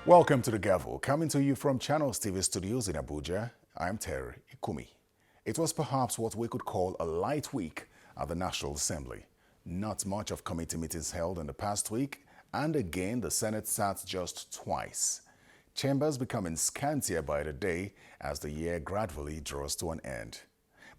Welcome to the Gavel, coming to you from Channels TV studios in Abuja. I'm Terry Ikumi. It was perhaps what we could call a light week at the National Assembly. Not much of committee meetings held in the past week, and again the Senate sat just twice. Chambers becoming scantier by the day as the year gradually draws to an end.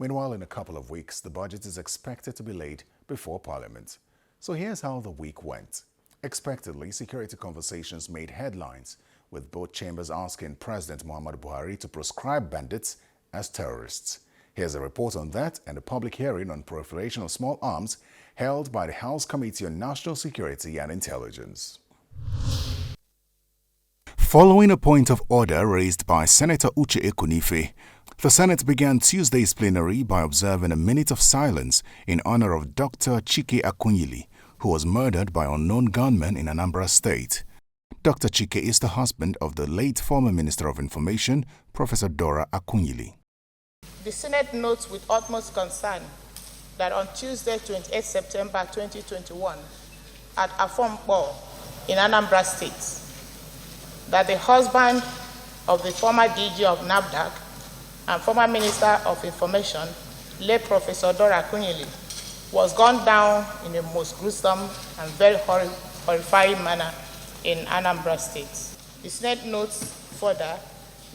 Meanwhile, in a couple of weeks, the budget is expected to be laid before Parliament. So here's how the week went. Expectedly, security conversations made headlines, with both chambers asking President Muhammadu Buhari to proscribe bandits as terrorists. Here's a report on that and a public hearing on proliferation of small arms held by the House Committee on National Security and Intelligence. Following a point of order raised by Senator Uche Ekunife, the Senate began Tuesday's plenary by observing a minute of silence in honor of Dr. Chike Akunyili, who was murdered by unknown gunmen in Anambra State. Dr. Chike is the husband of the late former Minister of Information, Professor Dora Akunyili. The Senate notes with utmost concern that on Tuesday, 28 September 2021, at Afompo in Anambra State, that the husband of the former DG of NAFDAC and former Minister of Information, late Professor Dora Akunyili, was gunned down in the most gruesome and very horrifying manner in Anambra State. The Senate notes further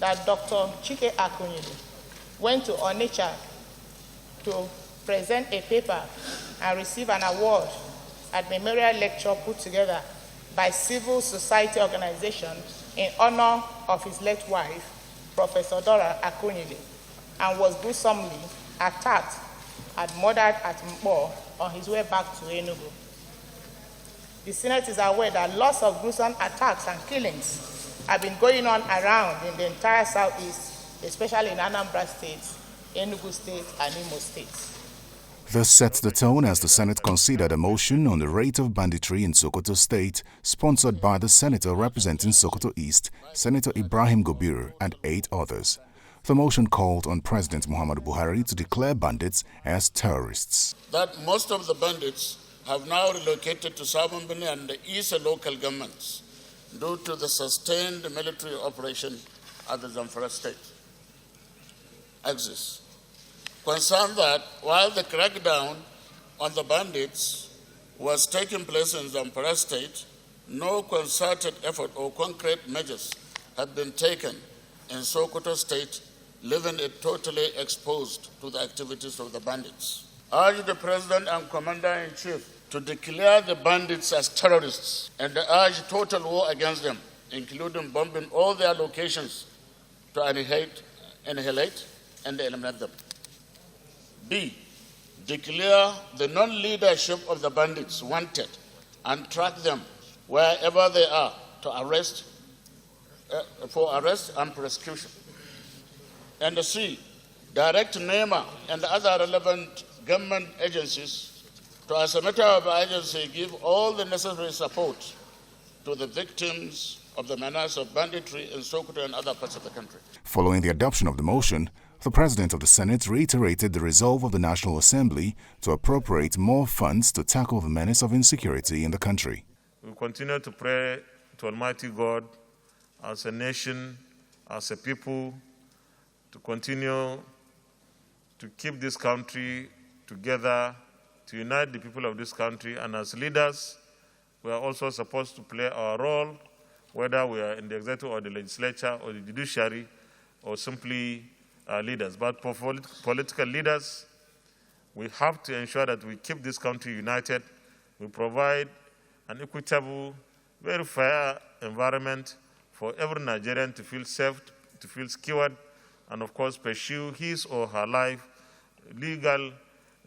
that Dr. Chike Akunyili went to Onitsha to present a paper and receive an award at memorial lecture put together by civil society organization in honor of his late wife, Professor Dora Akunyili, and was gruesomely attacked and murdered at Mpo on his way back to Enugu. The Senate is aware that lots of gruesome attacks and killings have been going on around in the entire Southeast, especially in Anambra State, Enugu State, and Imo State. This sets the tone as the Senate considered a motion on the rate of banditry in Sokoto State, sponsored by the senator representing Sokoto East, Senator Ibrahim Gobir, and 8 others. The motion called on President Muhammadu Buhari to declare bandits as terrorists. That most of the bandits have now relocated to Southern Benin and the East local governments due to the sustained military operation at the Zamfara State axis. Concerned that while the crackdown on the bandits was taking place in Zamfara State, no concerted effort or concrete measures had been taken in Sokoto State, leaving it totally exposed to the activities of the bandits. I urge the President and Commander-in-Chief to declare the bandits as terrorists and urge total war against them, including bombing all their locations to annihilate and eliminate them. B, declare the non-leadership of the bandits wanted and track them wherever they are to arrest for arrest and prosecution. And C, direct NEMA and other relevant government agencies to, as a matter of urgency, give all the necessary support to the victims of the menace of banditry in Sokoto and other parts of the country. Following the adoption of the motion, the President of the Senate reiterated the resolve of the National Assembly to appropriate more funds to tackle the menace of insecurity in the country. We continue to pray to Almighty God as a nation, as a people, to continue to keep this country together, to unite the people of this country, and as leaders, we are also supposed to play our role, whether we are in the executive or the legislature or the judiciary or simply leaders. But for political leaders, we have to ensure that we keep this country united. We provide an equitable, very fair environment for every Nigerian to feel safe, to feel secured, and of course pursue his or her life, legal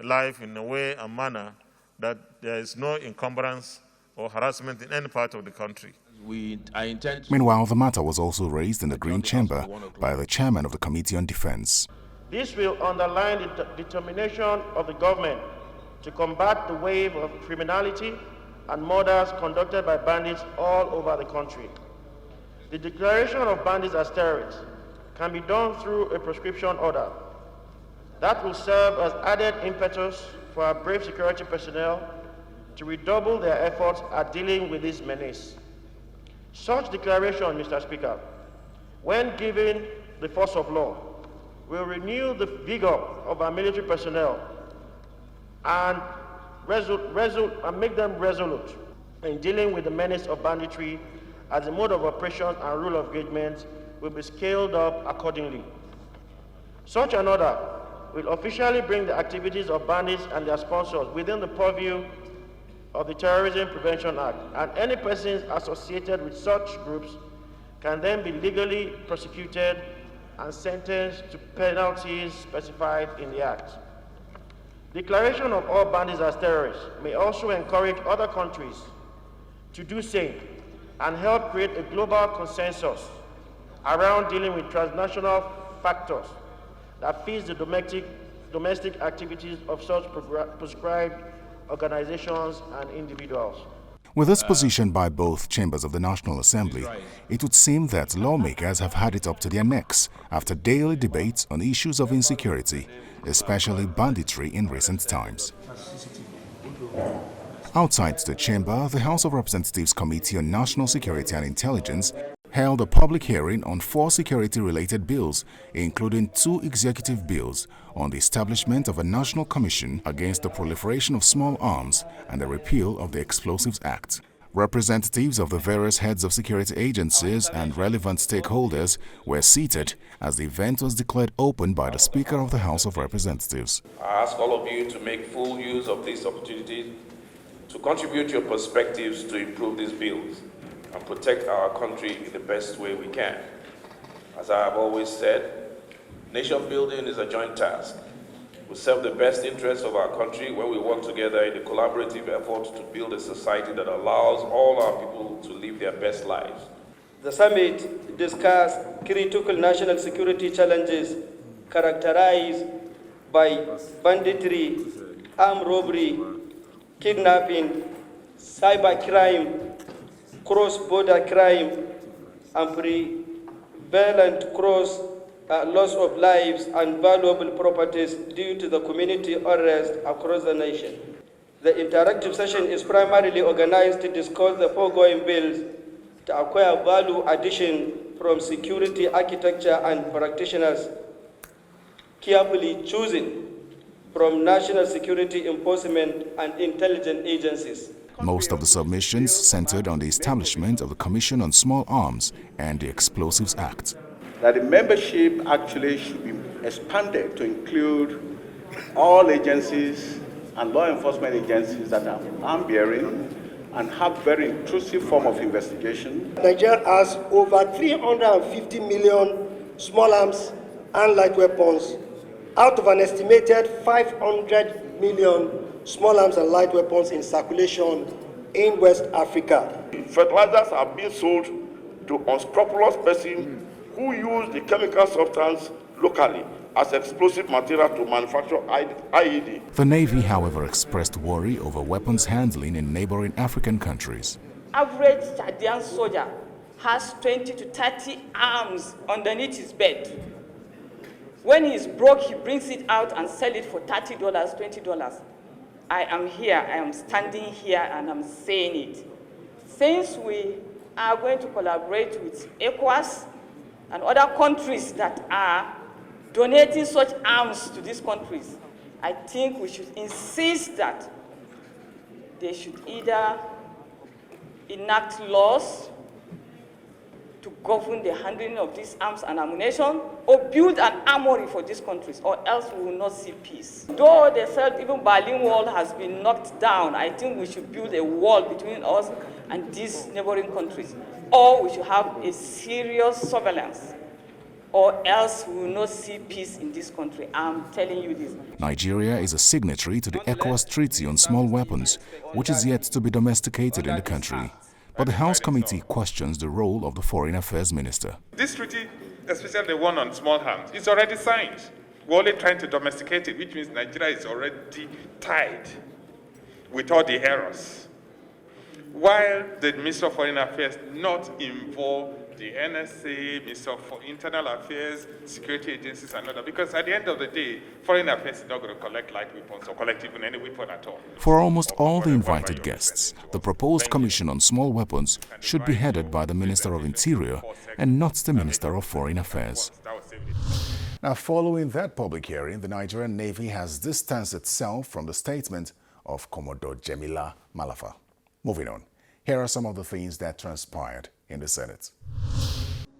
life in a way and manner that there is no encumbrance or harassment in any part of the country. Meanwhile, the matter was also raised in the Green Chamber by the chairman of the Committee on Defense. This will underline the determination of the government to combat the wave of criminality and murders conducted by bandits all over the country. The declaration of bandits as terrorists can be done through a proscription order. That will serve as added impetus for our brave security personnel to redouble their efforts at dealing with this menace. Such declaration, Mr. Speaker, when given the force of law, will renew the vigor of our military personnel and make them resolute in dealing with the menace of banditry, as the mode of operation and rule of engagement will be scaled up accordingly. Such an order will officially bring the activities of bandits and their sponsors within the purview of the Terrorism Prevention Act, and any persons associated with such groups can then be legally prosecuted and sentenced to penalties specified in the Act. Declaration of all bandits as terrorists may also encourage other countries to do same and help create a global consensus around dealing with transnational factors that feeds the domestic activities of such prescribed organizations and individuals. With this position by both chambers of the National Assembly, it would seem that lawmakers have had it up to their necks after daily debates on issues of insecurity, especially banditry in recent times. Outside the chamber, the House of Representatives Committee on National Security and Intelligence held a public hearing on 4 security-related bills, including 2 executive bills on the establishment of a National Commission against the proliferation of small arms and the repeal of the Explosives Act. Representatives of the various heads of security agencies and relevant stakeholders were seated as the event was declared open by the Speaker of the House of Representatives. I ask all of you to make full use of this opportunity to contribute your perspectives to improve these bills and protect our country in the best way we can. As I have always said, nation building is a joint task. We serve the best interests of our country when we work together in a collaborative effort to build a society that allows all our people to live their best lives. The summit discussed critical national security challenges characterized by banditry, armed robbery, kidnapping, cybercrime, cross-border crime, and prevalent loss of lives and valuable properties due to the community unrest across the nation. The interactive session is primarily organized to discuss the foregoing bills to acquire value addition from security architecture and practitioners, carefully choosing from national security enforcement and intelligence agencies. Most of the submissions centered on the establishment of the Commission on Small Arms and the Explosives Act. That the membership actually should be expanded to include all agencies and law enforcement agencies that are arm-bearing and have very intrusive form of investigation. Nigeria has over 350 million small arms and light weapons out of an estimated 500 million small arms and light weapons in circulation in West Africa. Fertilizers are being sold to unscrupulous persons who use the chemical substance locally as explosive material to manufacture IED. The Navy, however, expressed worry over weapons handling in neighboring African countries. Average Chadian soldier has 20 to 30 arms underneath his bed. When he's broke, he brings it out and sells it for $30, $20. I am here, I am standing here, and I'm saying it. Since we are going to collaborate with ECOWAS and other countries that are donating such arms to these countries, I think we should insist that they should either enact laws to govern the handling of these arms and ammunition, or build an armory for these countries, or else we will not see peace. Though they said even Berlin Wall has been knocked down, I think we should build a wall between us and these neighboring countries, or we should have a serious surveillance, or else we will not see peace in this country. I'm telling you this. Nigeria is a signatory to the ECOWAS Treaty on Small Weapons, which is yet to be domesticated in the country. But the House Committee questions the role of the Foreign Affairs Minister. This treaty, especially the one on small arms, is already signed. We're only trying to domesticate it, which means Nigeria is already tied with all the errors. While the Minister of Foreign Affairs not involved the NSA, Minister for Internal Affairs, security agencies, and other. Because at the end of the day, foreign affairs is not going to collect light weapons or collect even any weapon at all. For almost all the invited guests, the proposed Commission on Small Weapons should be headed by the Minister of Interior and not the Minister of Foreign Affairs. Now, following that public hearing, the Nigerian Navy has distanced itself from the statement of Commodore Jemila Malafa. Moving on, here are some of the things that transpired in the Senate.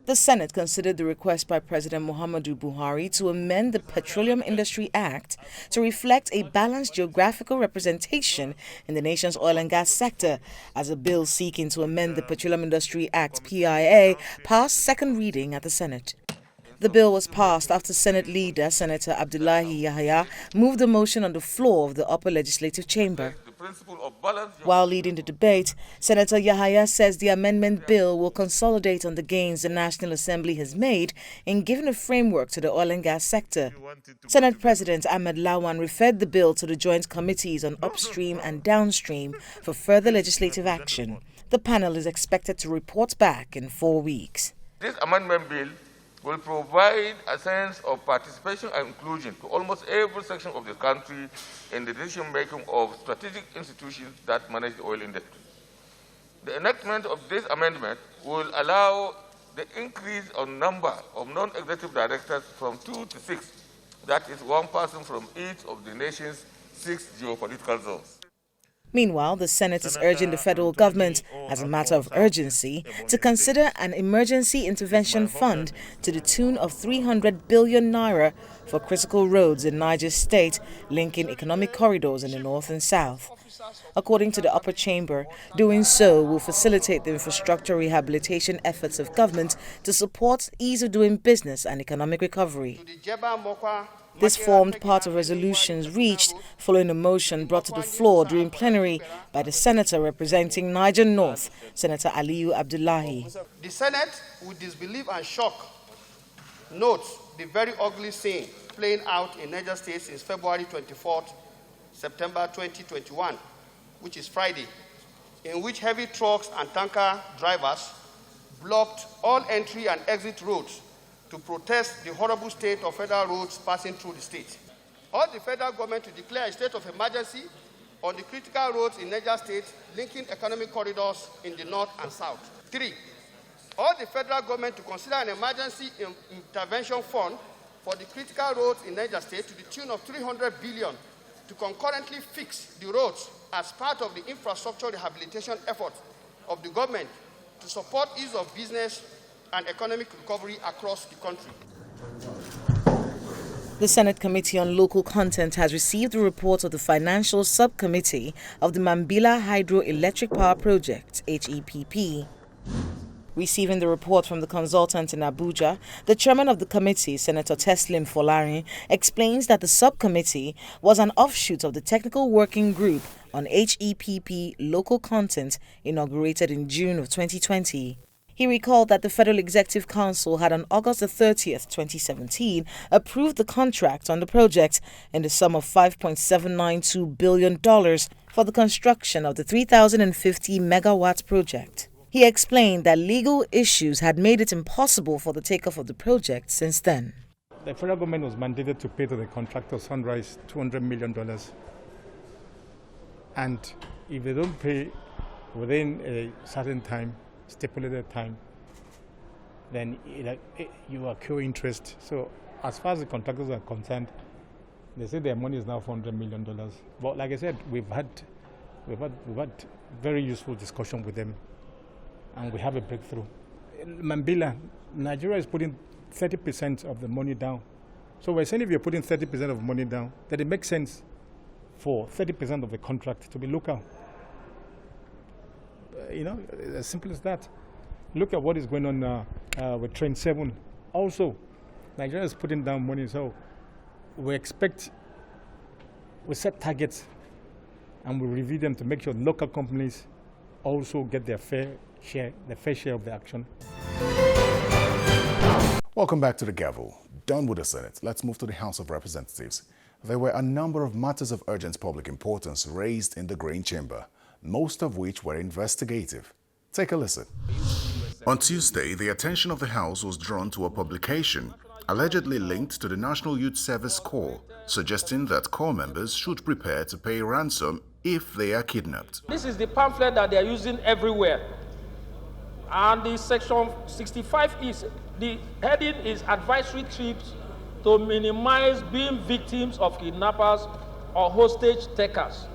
The Senate considered the request by President Muhammadu Buhari to amend the Petroleum Industry Act to reflect a balanced geographical representation in the nation's oil and gas sector, as a bill seeking to amend the Petroleum Industry Act (PIA) passed second reading at the Senate. The bill was passed after Senate leader Senator Abdullahi Yahaya moved a motion on the floor of the upper legislative chamber. While leading the debate, Senator Yahaya says the amendment bill will consolidate on the gains the National Assembly has made in giving a framework to the oil and gas sector. Senate President Ahmed Lawan referred the bill to the joint committees on upstream and downstream for further legislative action. The panel is expected to report back in 4 weeks. This amendment bill will provide a sense of participation and inclusion to almost every section of the country in the decision-making of strategic institutions that manage the oil industry. The enactment of this amendment will allow the increase on number of non-executive directors from 2 to 6, that is one person from each of the nation's 6 geopolitical zones. Meanwhile, the Senate is urging the federal government, as a matter of urgency, to consider an emergency intervention fund to the tune of 300 billion naira for critical roads in Niger State, linking economic corridors in the north and south. According to the upper chamber, doing so will facilitate the infrastructure rehabilitation efforts of government to support ease of doing business and economic recovery. This formed part of resolutions reached following a motion brought to the floor during plenary by the senator representing Niger North, Senator Aliyu Abdullahi. The Senate, with disbelief and shock, notes the very ugly scene playing out in Niger State since February 24th, September 2021, which is Friday, in which heavy trucks and tanker drivers blocked all entry and exit roads to protest the horrible state of federal roads passing through the state. Urged the federal government to declare a state of emergency on the critical roads in Niger State linking economic corridors in the north and south. 3. Urged the federal government to consider an emergency intervention fund for the critical roads in Niger State to the tune of 300 billion to concurrently fix the roads as part of the infrastructure rehabilitation effort of the government to support ease of business and economic recovery across the country. The Senate Committee on Local Content has received the report of the Financial Subcommittee of the Mambila Hydroelectric Power Project, HEPP. Receiving the report from the consultant in Abuja, the chairman of the committee, Senator Teslim Folarin, explains that the subcommittee was an offshoot of the Technical Working Group on HEPP Local Content inaugurated in June of 2020. He recalled that the Federal Executive Council had on August 30th, 2017, approved the contract on the project in the sum of $5.792 billion for the construction of the 3,050 megawatt project. He explained that legal issues had made it impossible for the takeoff of the project since then. The federal government was mandated to pay to the contractor Sunrise $200 million. And if they don't pay within a certain time, stipulated time, then you accrue interest. So as far as the contractors are concerned, they say their money is now $400 million. But like I said, we've had very useful discussion with them, and we have a breakthrough. Mambila, Nigeria is putting 30% of the money down. So we're saying if you're putting 30% of money down, then it makes sense for 30% of the contract to be local. As simple as that. Look at what is going on with Train 7. Also, Nigeria is putting down money, so we set targets and we review them to make sure local companies also get their fair share of the action. Welcome back to the Gavel. Done with the Senate, let's move to the House of Representatives. There were a number of matters of urgent public importance raised in the Green Chamber, most of which were investigative. Take a listen. On Tuesday, the attention of the House was drawn to a publication allegedly linked to the National Youth Service Corps, suggesting that Corps members should prepare to pay ransom if they are kidnapped. This is the pamphlet that they are using everywhere. And the section 65 is, the heading is advisory trips to minimize being victims of kidnappers or hostage takers.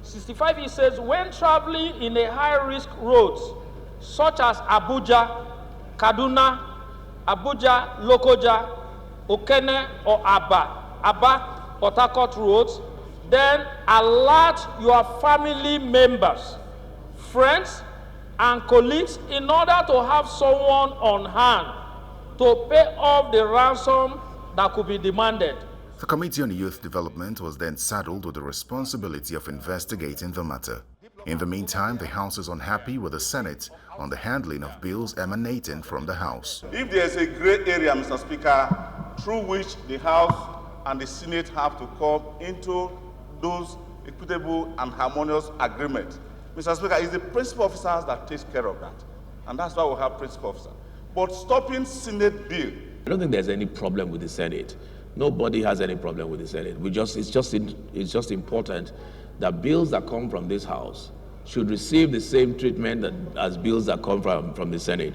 65 it says, when traveling in a high-risk roads such as Abuja, Kaduna, Abuja, Lokoja, Okene, or Aba, Port Harcourt roads, then alert your family members, friends, and colleagues in order to have someone on hand to pay off the ransom that could be demanded. The Committee on Youth Development was then saddled with the responsibility of investigating the matter. In the meantime, the House is unhappy with the Senate on the handling of bills emanating from the House. If there is a gray area, Mr. Speaker, through which the House and the Senate have to come into those equitable and harmonious agreements, Mr. Speaker, it's the principal officers that takes care of that. And that's why we have principal officers. But stopping Senate bill. I don't think there's any problem with the Senate. Nobody has any problem with the Senate. It's just important that bills that come from this House should receive the same treatment as bills that come from the Senate.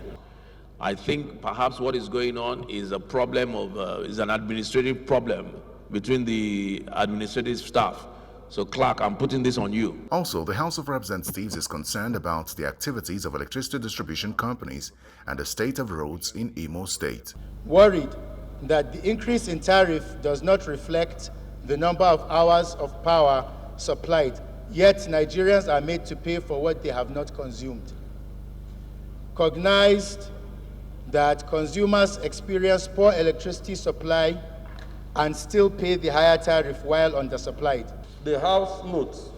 I think perhaps what is going on is a problem of, is an administrative problem between the administrative staff. So, Clark, I'm putting this on you. Also, the House of Representatives is concerned about the activities of electricity distribution companies and the state of roads in Imo State. Worried that the increase in tariff does not reflect the number of hours of power supplied, yet Nigerians are made to pay for what they have not consumed. Cognized that consumers experience poor electricity supply and still pay the higher tariff while undersupplied. The House notes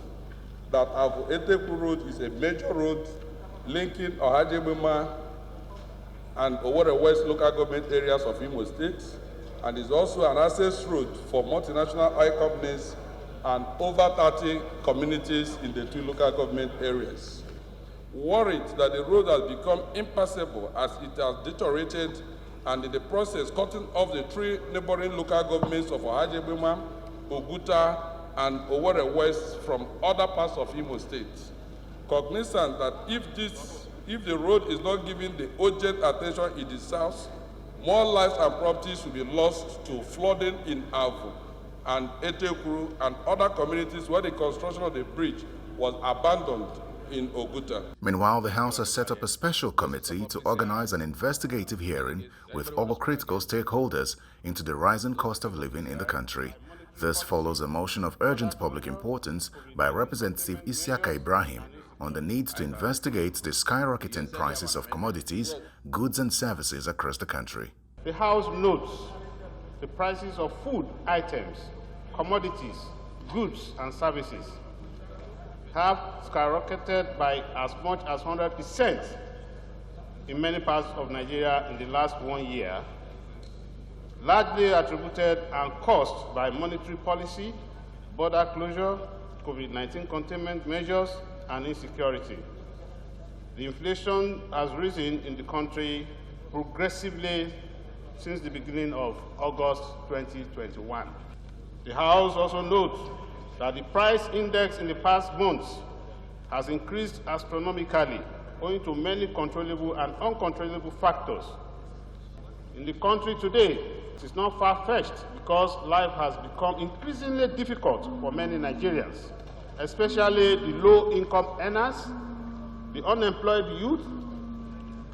that Abu Eteku Road is a major road linking Ohajebima and Owerri West local government areas of Imo State, and is also an access route for multinational oil companies and over 30 communities in the two local government areas. Worried that the road has become impassable as it has deteriorated and in the process cutting off the three neighboring local governments of Ohajebima, Oguta, and Owerri West from other parts of Imo State. Cognizant that if the road is not given the urgent attention it deserves, more lives and properties will be lost to flooding in Avu and Etekuru and other communities where the construction of the bridge was abandoned in Oguta. Meanwhile, the House has set up a special committee to organize an investigative hearing with all critical stakeholders into the rising cost of living in the country. This follows a motion of urgent public importance by Representative Isiaka Ibrahim on the need to investigate the skyrocketing prices of commodities, goods and services across the country. The House notes the prices of food items, commodities, goods and services have skyrocketed by as much as 100% in many parts of Nigeria in the last 1 year, largely attributed and caused by monetary policy, border closure, COVID-19 containment measures, and insecurity. The inflation has risen in the country progressively since the beginning of August 2021. The House also notes that the price index in the past months has increased astronomically owing to many controllable and uncontrollable factors. In the country today, it is not far-fetched because life has become increasingly difficult for many Nigerians, especially the low-income earners, the unemployed youth,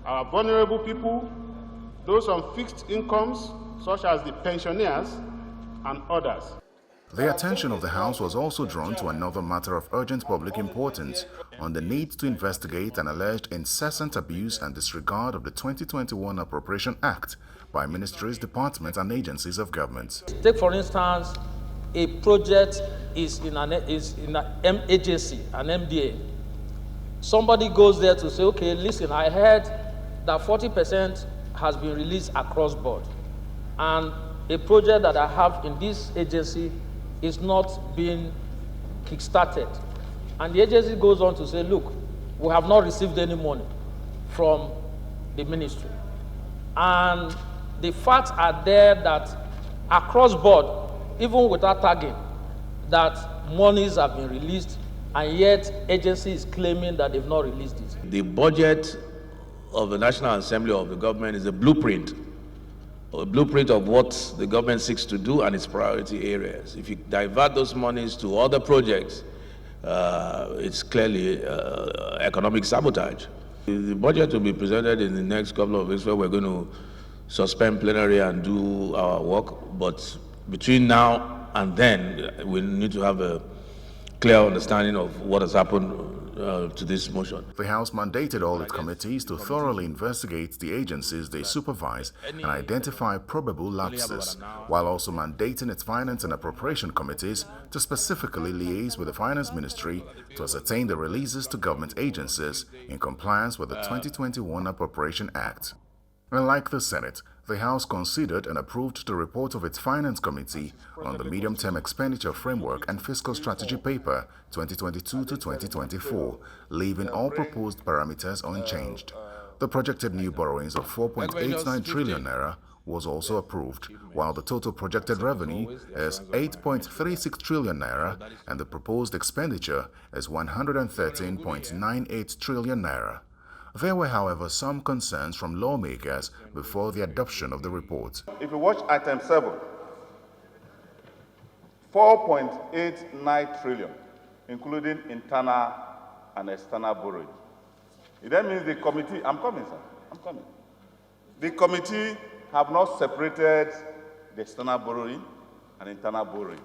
our vulnerable people, those on fixed incomes, such as the pensioners, and others. The attention of the House was also drawn to another matter of urgent public importance on the need to investigate an alleged incessant abuse and disregard of the 2021 Appropriation Act by ministries, departments and agencies of government. Take for instance, a project is in an agency, an MDA. Somebody goes there to say, okay, listen, I heard that 40% has been released across board, and a project that I have in this agency is not being kick-started. And the agency goes on to say, look, we have not received any money from the ministry. And the facts are there that across board, even without tagging, that monies have been released, and yet agency is claiming that they've not released it. The budget of the National Assembly of the government is a blueprint of what the government seeks to do and its priority areas. If you divert those monies to other projects, it's clearly economic sabotage. The budget will be presented in the next couple of weeks, where we're going to suspend plenary and do our work. But between now and then, we need to have a clear understanding of what has happened to this motion. The House mandated all its committees to thoroughly investigate the agencies they supervise and identify probable lapses, while also mandating its Finance and Appropriation Committees to specifically liaise with the Finance Ministry to ascertain the releases to government agencies in compliance with the 2021 Appropriation Act. Unlike the Senate, the House considered and approved the report of its Finance Committee on the Medium-Term Expenditure Framework and Fiscal Strategy Paper 2022 to 2024, leaving all proposed parameters unchanged. The projected new borrowings of 4.89 trillion naira was also approved, while the total projected revenue is 8.36 trillion naira and the proposed expenditure is 113.98 trillion naira. There were, however, some concerns from lawmakers before the adoption of the report. If you watch item 7, 4.89 trillion, including internal and external borrowing. It then means the committee, I'm coming, sir, I'm coming. The committee have not separated the external borrowing and internal borrowing.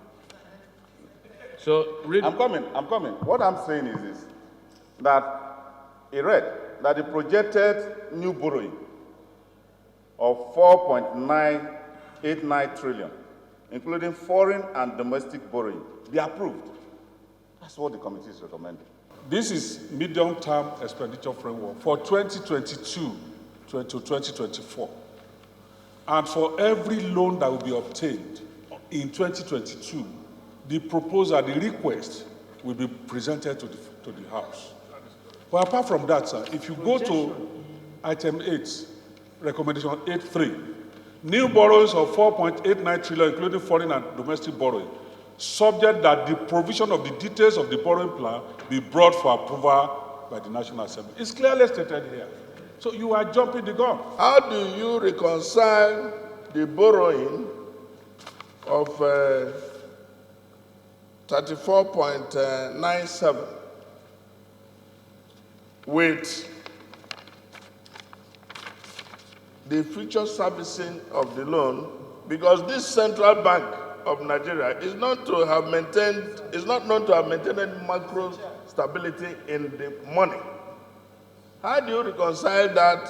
So, I'm coming. What I'm saying is this, that it read that the projected new borrowing of 4.989 trillion, including foreign and domestic borrowing, be approved. That's what the committee is recommending. This is medium-term expenditure framework for 2022 to 2024. And for every loan that will be obtained in 2022, the proposal, the request, will be presented to the House. But apart from that, sir, if you go to item 8, recommendation 8.3, new borrowings of 4.89 trillion, including foreign and domestic borrowing, subject that the provision of the details of the borrowing plan be brought for approval by the National Assembly. It's clearly stated here. So you are jumping the gun. How do you reconcile the borrowing of 34.97 with the future servicing of the loan? Because this Central Bank of Nigeria is not known to have maintained macro stability in the money. How do you reconcile that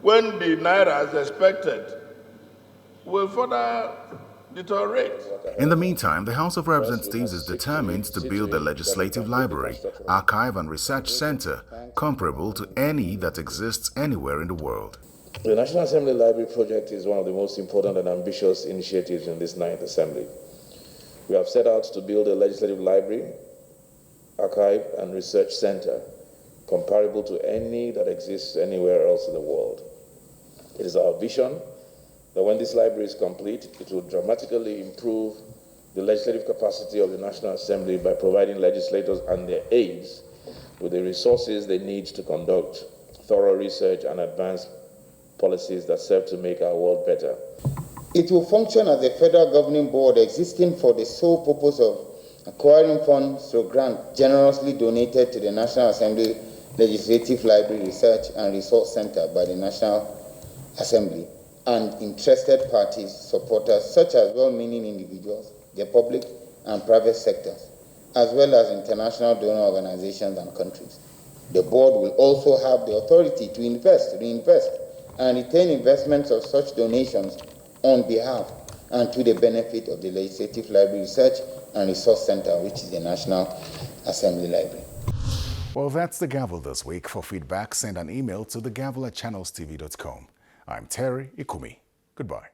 when the naira, as expected, will further deteriorate? In the meantime, the House of Representatives is determined to build a legislative library, archive and research center comparable to any that exists anywhere in the world. The National Assembly Library project is one of the most important and ambitious initiatives in this 9th Assembly. We have set out to build a legislative library, archive and research center comparable to any that exists anywhere else in the world. It is our vision that when this library is complete, it will dramatically improve the legislative capacity of the National Assembly by providing legislators and their aides with the resources they need to conduct thorough research and advance policies that serve to make our world better. It will function as a federal governing board existing for the sole purpose of acquiring funds through grants generously donated to the National Assembly Legislative Library Research and Resource Center by the National Assembly and interested parties, supporters, such as well-meaning individuals, the public and private sectors, as well as international donor organizations and countries. The board will also have the authority to reinvest, and retain investments of such donations on behalf and to the benefit of the Legislative Library Research and Resource Center, which is the National Assembly Library. Well, that's the Gavel this week. For feedback, send an email to thegavel@channelstv.com. I'm Terry Ikumi. Goodbye.